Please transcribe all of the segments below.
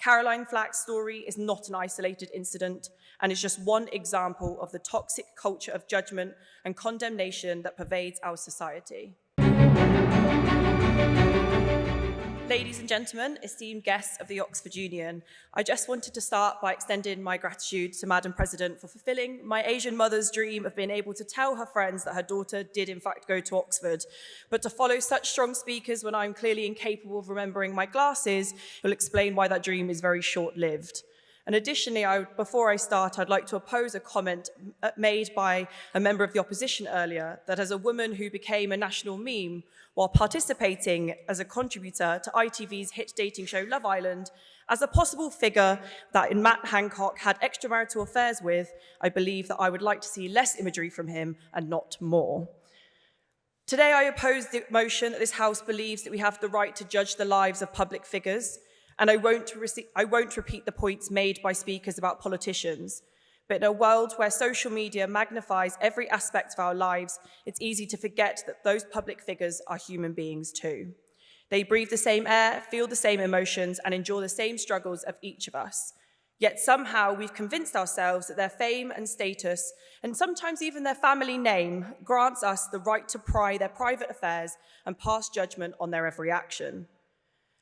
Caroline Flack's story is not an isolated incident and is just one example of the toxic culture of judgment and condemnation that pervades our society. Ladies and gentlemen, esteemed guests of the Oxford Union, I just wanted to start by extending my gratitude to Madam President for fulfilling my Asian mother's dream of being able to tell her friends that her daughter did in fact go to Oxford. But to follow such strong speakers when I'm clearly incapable of remembering my glasses will explain why that dream is very short-lived. And additionally, before I start, I'd like to oppose a comment made by a member of the opposition earlier that as a woman who became a national meme while participating as a contributor to ITV's hit dating show Love Island, as a possible figure that Matt Hancock had extramarital affairs with, I believe that I would like to see less imagery from him and not more. Today, I oppose the motion that this House believes that we have the right to judge the lives of public figures, and I won't repeat the points made by speakers about politicians. But in a world where social media magnifies every aspect of our lives, it's easy to forget that those public figures are human beings too. They breathe the same air, feel the same emotions, and endure the same struggles of each of us. Yet somehow we've convinced ourselves that their fame and status, and sometimes even their family name, grants us the right to pry their private affairs and pass judgment on their every action.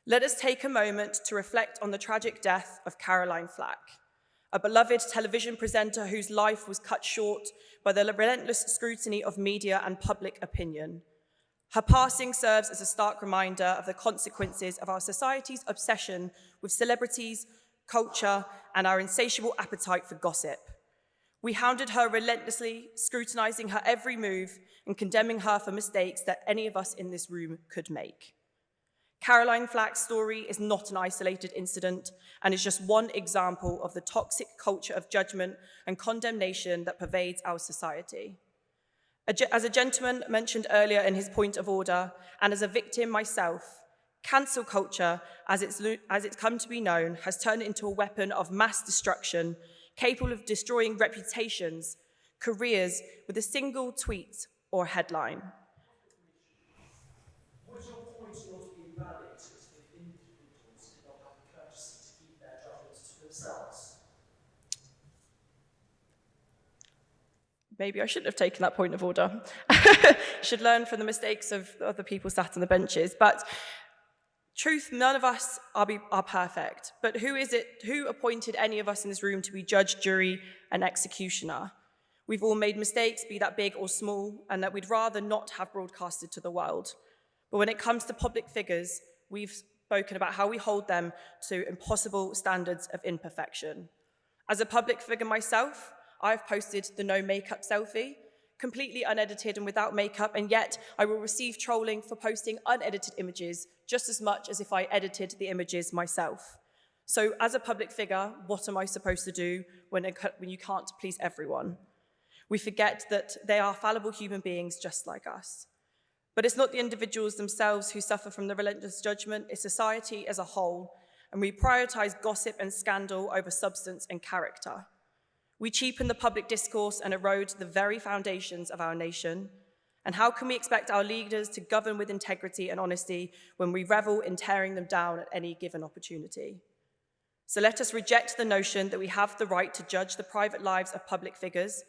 Let us take a moment to reflect on the tragic death of Caroline Flack, a beloved television presenter whose life was cut short by the relentless scrutiny of media and public opinion. Her passing serves as a stark reminder of the consequences of our society's obsession with celebrities, culture, and our insatiable appetite for gossip. We hounded her relentlessly, scrutinizing her every move and condemning her for mistakes that any of us in this room could make. Caroline Flack's story is not an isolated incident and is just one example of the toxic culture of judgment and condemnation that pervades our society. As a gentleman mentioned earlier in his point of order, and as a victim myself, cancel culture, as it's come to be known, has turned into a weapon of mass destruction, capable of destroying reputations, careers with a single tweet or headline. Was your point not invalid if individuals did not have the courtesy to keep their judgments to themselves? Maybe I shouldn't have taken that point of order. Should learn from the mistakes of the people sat on the benches. But truth, none of us are perfect. But who appointed any of us in this room to be judge, jury, and executioner? We've all made mistakes, be that big or small, and that we'd rather not have broadcasted to the world. But when it comes to public figures, we've spoken about how we hold them to impossible standards of imperfection. As a public figure myself, I've posted the no makeup selfie, completely unedited and without makeup, and yet I will receive trolling for posting unedited images just as much as if I edited the images myself. So as a public figure, what am I supposed to do when you can't please everyone? We forget that they are fallible human beings just like us. But it's not the individuals themselves who suffer from the relentless judgment, it's society as a whole, and we prioritize gossip and scandal over substance and character. We cheapen the public discourse and erode the very foundations of our nation. And how can we expect our leaders to govern with integrity and honesty when we revel in tearing them down at any given opportunity? So let us reject the notion that we have the right to judge the private lives of public figures.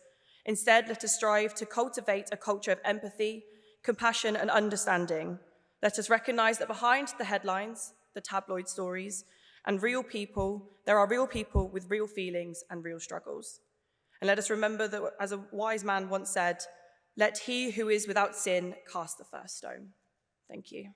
Instead, let us strive to cultivate a culture of empathy, compassion, and understanding. Let us recognize that behind the headlines, the tabloid stories, and real people, there are real people with real feelings and real struggles. And let us remember that, as a wise man once said, let he who is without sin cast the first stone. Thank you.